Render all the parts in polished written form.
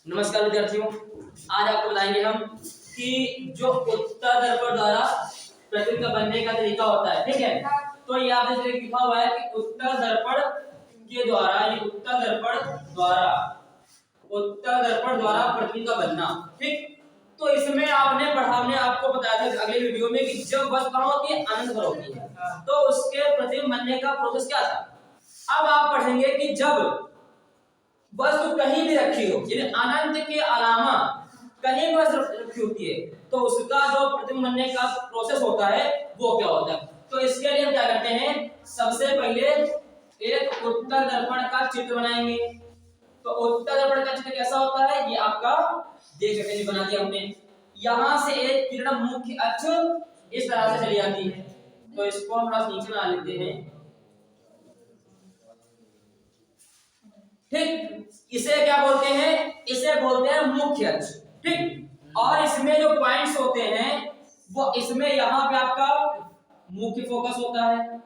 नमस्कार विद्यार्थियों, आज आपको बताएंगे हम कि जो उत्तल दर्पण द्वारा प्रतिबिंब का बनने का तरीका होता है। ठीक है, तो ये आप जैसे लिखा हुआ है कि उत्तल दर्पण के द्वारा, ये उत्तल दर्पण द्वारा प्रतिबिंब का बनना। ठीक, तो इसमें हमने आपको बताया था अगले वीडियो में कि जब वस्तु कहाँ होती है, अनंत पर होती है, तो उसके प्रतिबिंब बनने का प्रोसेस क्या था। अब आप पढ़ेंगे कि जब वस्तु कहीं भी रखी हो, यानी अनंत के अलावा कहीं भी वस्तु रखी होती है, तो उसका जो प्रतिबिंब बनने का प्रोसेस होता है वो क्या होता है। तो इसके लिए हम क्या करते हैं, सबसे पहले एक उत्तल दर्पण का चित्र बनाएंगे। तो उत्तल दर्पण का चित्र कैसा होता है, ये आपका देख सकते हैं, बना दिया हमने। यहां से एक किरण मुख्य अक्ष इस तरह से चली जाती है, तो इसको हम थोड़ा नीचे बना लेते हैं। ठीक, इसे क्या बोलते हैं, इसे बोलते हैं मुख्य अक्ष। ठीक, और इसमें जो पॉइंट्स होते हैं वो इसमें यहां पे आपका मुख्य फोकस होता है,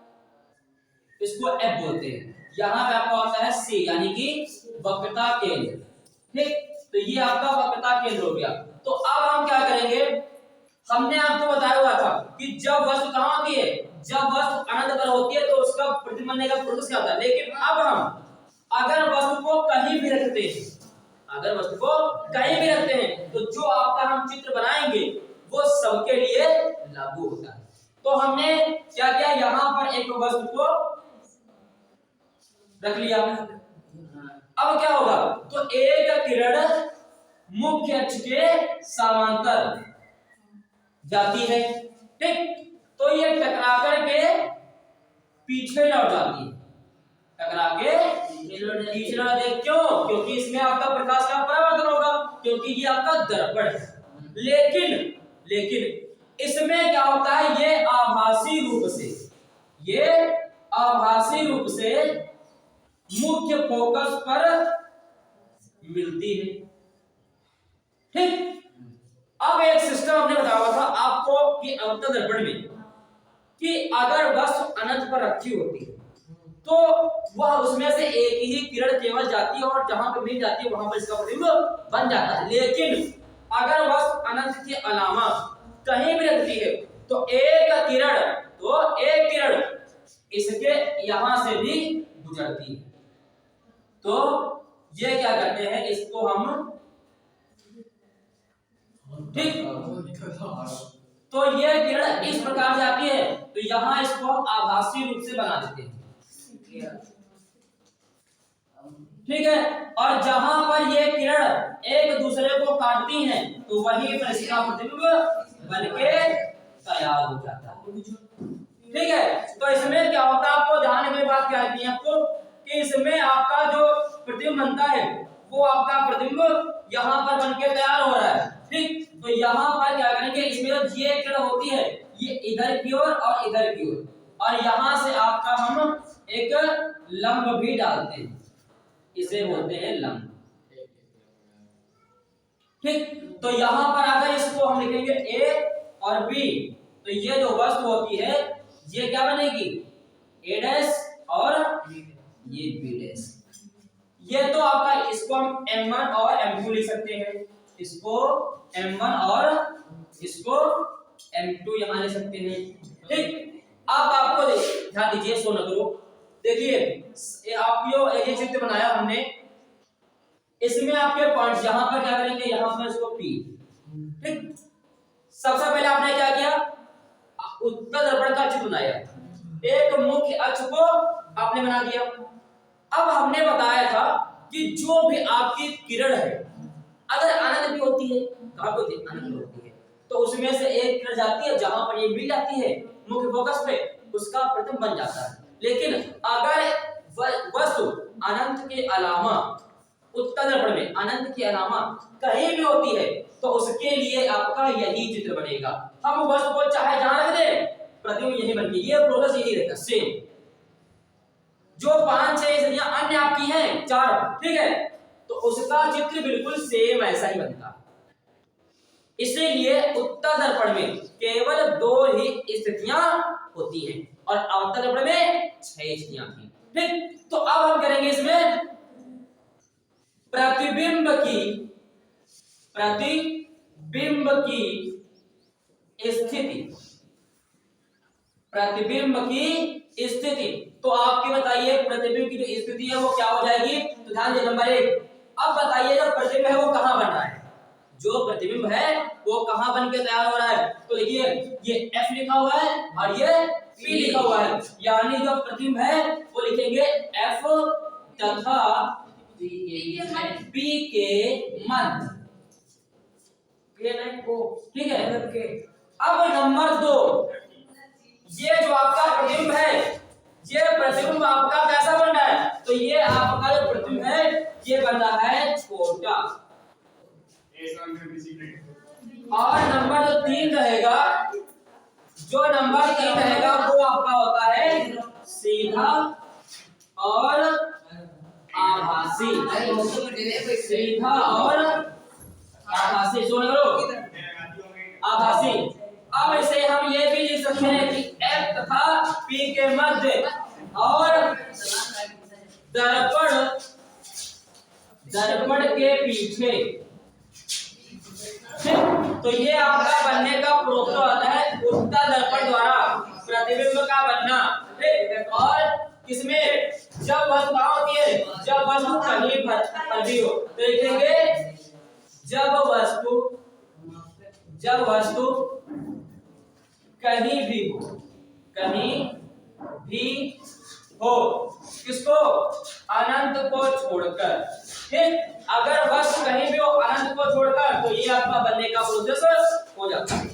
इसको एफ बोलते हैं। यहां पे आपका होता है सी, यानी कि वक्रता केंद्र। ठीक, तो ये आपका वक्रता केंद्र हो गया। तो अब हम क्या करेंगे, हमने आपको बताया हुआ था कि जब वस्तु कहां होती है, जब वस्तु अनंत पर होती है तो उसका प्रतिबिंब बनने का प्रोसेस क्या होता है। लेकिन अब हम अगर वस्तु को कहीं भी रखते हैं, तो जो आपका हम चित्र बनाएंगे वो सबके लिए लागू होता है। तो हमने क्या किया, यहां पर एक वस्तु को रख लिया। अब क्या होगा, तो एक किरण मुख्य अक्ष के समांतर जाती है। ठीक, तो ये टकरा करके पीछे लौट जाती है, टकरा के पीछे लौट जाती है। क्यों, क्योंकि इसमें आपका प्रकाश का परावर्तन होगा, क्योंकि ये आपका दर्पण है। लेकिन इसमें क्या होता है, ये आभासी रूप से मुख्य फोकस पर मिलती है। ठीक, अब एक सिस्टम हमने बताया हुआ था आपको कि अवतल दर्पण में कि अगर वस्तु अनंत पर रखी होती है तो वह उसमें से एक ही किरण केवल जाती है और जहां पर मिल जाती है वहां पर इसका प्रतिबिंब बन जाता है। लेकिन अगर वस्तु अनंत के अलावा कहीं भी रखती है तो एक किरण इसके यहां से भी गुजरती है। तो ये क्या करते हैं, इसको हम ठीक, तो ये किरण इस प्रकार से आती है, तो यहां इसको हम आभासी रूप से बना देते हैं। ठीक है, और जहां पर ये किरण एक दूसरे को काटती हैं तो वहीं पर इसका प्रतिबिंब बनके तैयार हो जाता है। ठीक है, तो इसमें क्या होता है, आपको ध्यान में बात क्या आती है आपको कि इसमें आपका जो प्रतिबिंब बनता है वो आपका प्रतिबिंब यहां पर बनके तैयार हो रहा है। ठीक, तो यहां पर क्या करेंगे, इसमें ये किरण होती है ये इधर की ओर और इधर की ओर, और यहां से आपका हम एक लंब भी डालते हैं, इसे बोलते हैं लंब। ठीक, तो यहां पर अगर इसको हम लिखेंगे ए और बी, तो ये जो वस्तु होती है ये क्या बनेगी, ए डैश और ये बी डैश। ये तो आपका, इसको हम M1 और M2 लिख सकते हैं, इसको M1 और इसको M2 यहां ले सकते हैं। ठीक, अब आपको ध्यान दीजिए, सो न करो। देखिए आप ये चित्र बनाया हमने, इसमें आपके पॉइंट्स यहां पर क्या करेंगे, यहां पर इसको P। ठीक, सबसे पहले आपने क्या किया, उत्तल दर्पण का चित्र बनाया, एक मुख्य अक्ष को आपने बना दिया। अब हमने बताया था कि जो भी आपकी किरण है अगर अनंत भी होती है, कहां पे होती है, अनंत होती है, तो उसमें से एक किरण जाती है जहां पर ये मिल जाती है मुख्य फोकस पे, उसका प्रतिबिंब बन जाता है। लेकिन अगर वस्तु अनंत के अलावा, उत्तल दर्पण में अनंत के अलावा कहीं भी होती है तो उसके लिए आपका यही चित्र बनेगा। हम वस्तु को चाहे जहां रख दें, प्रतिबिंब यही बनेगी, ये प्रोसेस यही रहेगा सेम। जो 5-6 स्थितियां अन्य आपकी हैं 4, ठीक है, तो उसका चित्र बिल्कुल सेम ऐसा ही बनता है। इसीलिए उत्तल दर्पण में केवल 2 ही स्थितियां होती हैं और अवतल दर्पण में 6 स्थितियां थी। ठीक, तो अब हम करेंगे इसमें प्रतिबिंब की प्रतिबिंब की स्थिति, प्रतिबिंब की स्थिति। तो आपकी बताइए प्रतिबिंब की जो स्थिति है वो क्या हो जाएगी? तो ध्यान दे नंबर 1। अब बताइए जो प्रतिबिंब है वो कहां बन रहा है, जो प्रतिबिंब है वो कहां बन के तैयार हो रहा है? तो देखिए ये F लिखा हुआ है और ये P लिखा हुआ है, यानी जो प्रतिबिंब है वो लिखेंगे F तथा P के मध्य, ठीक है। अब नंबर 2, ये जो आपका प्रतिबिंब है, ये प्रतिबिंब आपका कैसा बन रहा है? तो ये आपका जो प्रतिबिंब है ये बन रहा है छोटा। और नंबर जो 3 रहेगा, जो नंबर 3 रहेगा वो आपका होता है सीधा और आभासी, सीधा और आभासी। सुन लो, आभासी। अब इसे हम ये भी लिख सकते हैं कि F तथा P के मध्य और दर्पण के पीछे, तो ये आपका बनने का प्रोसेस होता है उत्तल दर्पण द्वारा प्रतिबिंब का बनना। और किसमें? जब वस्तु कहां होती है? जब वस्तु कहीं पर भी हो। तो लिखेंगे जब वस्तु कहीं भी हो, कहीं भी हो, किसको? अनंत को छोड़कर। ठीक, अगर वस्तु कहीं भी हो अनंत को छोड़कर, तो ये आपका बनने का प्रोसेस हो जाता है।